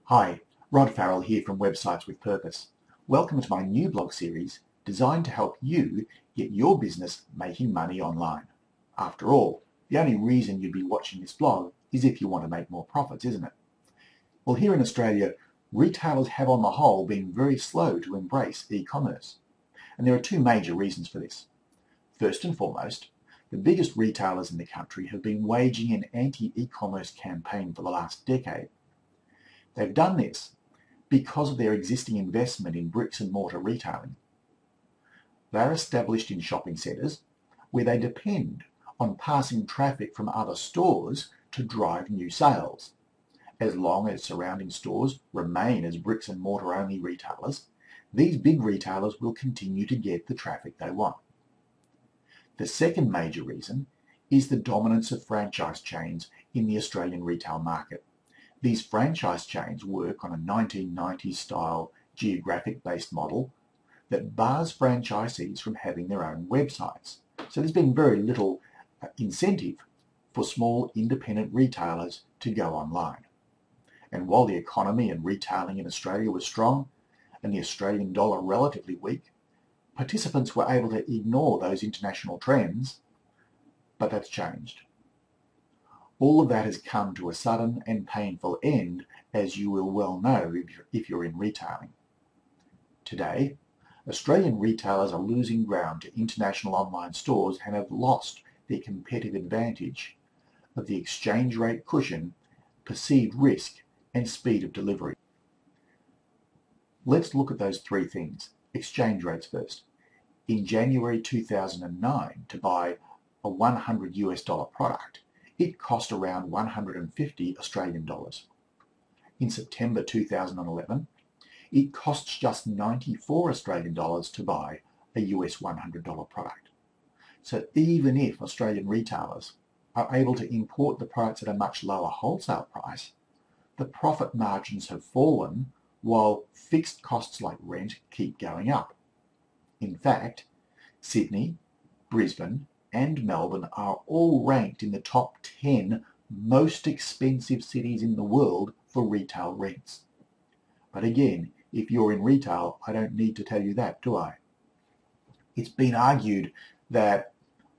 Hi, Rod Farrell here from Websites with Purpose. Welcome to my new blog series designed to help you get your business making money online. After all, the only reason you'd be watching this blog is if you want to make more profits, isn't it? Well, here in Australia, retailers have on the whole been very slow to embrace e-commerce. And there are two major reasons for this. First and foremost, the biggest retailers in the country have been waging an anti-e-commerce campaign for the last decade. They've done this because of their existing investment in bricks and mortar retailing. They're established in shopping centres where they depend on passing traffic from other stores to drive new sales. As long as surrounding stores remain as bricks and mortar only retailers, these big retailers will continue to get the traffic they want. The second major reason is the dominance of franchise chains in the Australian retail market. These franchise chains work on a 1990s style geographic-based model that bars franchisees from having their own websites. So there's been very little incentive for small independent retailers to go online. And while the economy and retailing in Australia was strong and the Australian dollar relatively weak, participants were able to ignore those international trends, but that's changed. All of that has come to a sudden and painful end, as you will well know if you're in retailing. Today, Australian retailers are losing ground to international online stores and have lost their competitive advantage of the exchange rate cushion, perceived risk, and speed of delivery. Let's look at those three things. Exchange rates first. In January 2009, to buy a $100 product, it cost around 150 Australian dollars. In September 2011, it costs just 94 Australian dollars to buy a US $100 product. So even if Australian retailers are able to import the products at a much lower wholesale price, the profit margins have fallen while fixed costs like rent keep going up. In fact, Sydney, Brisbane, and Melbourne are all ranked in the top 10 most expensive cities in the world for retail rents. But again, if you're in retail, I don't need to tell you that, do I? It's been argued that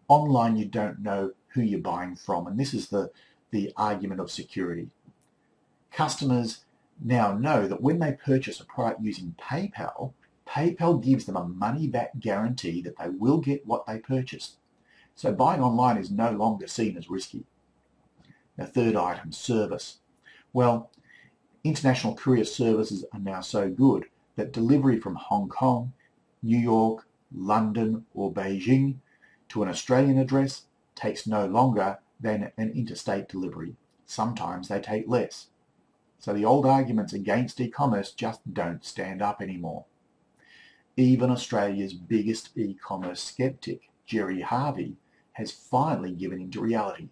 online you don't know who you're buying from, and this is the argument of security. Customers now know that when they purchase a product using PayPal, PayPal gives them a money-back guarantee that they will get what they purchased. So buying online is no longer seen as risky. The third item, service. Well, international courier services are now so good that delivery from Hong Kong, New York, London or Beijing to an Australian address takes no longer than an interstate delivery. Sometimes they take less. So the old arguments against e-commerce just don't stand up anymore. Even Australia's biggest e-commerce skeptic, Gerry Harvey, has finally given into reality.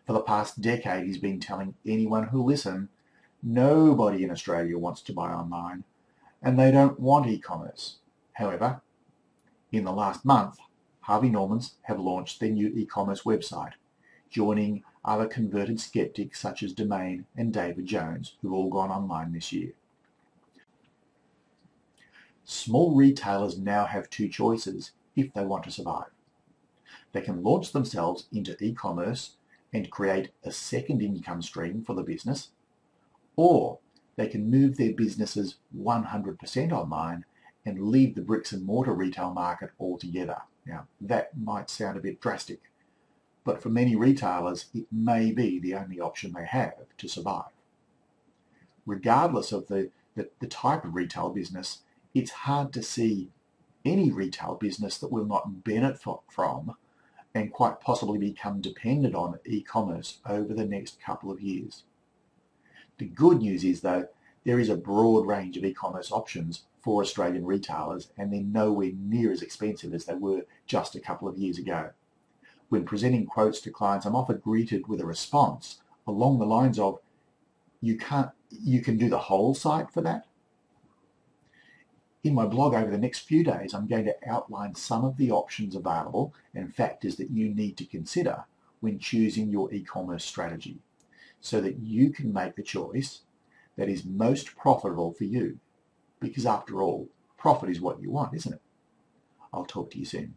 For the past decade, he's been telling anyone who'll listen, nobody in Australia wants to buy online, and they don't want e-commerce. However, in the last month, Harvey Normans have launched their new e-commerce website, joining other converted skeptics such as Domain and David Jones, who've all gone online this year. Small retailers now have two choices if they want to survive. They can launch themselves into e-commerce and create a second income stream for the business, or they can move their businesses 100% online and leave the bricks and mortar retail market altogether. Now, that might sound a bit drastic, but for many retailers, it may be the only option they have to survive. Regardless of the type of retail business, it's hard to see any retail business that will not benefit from and quite possibly become dependent on e-commerce over the next couple of years. The good news is, though, there is a broad range of e-commerce options for Australian retailers, and they're nowhere near as expensive as they were just a couple of years ago. When presenting quotes to clients, I'm often greeted with a response along the lines of, you can do the whole site for that? In my blog over the next few days, I'm going to outline some of the options available and factors that you need to consider when choosing your e-commerce strategy so that you can make the choice that is most profitable for you. Because after all, profit is what you want, isn't it? I'll talk to you soon.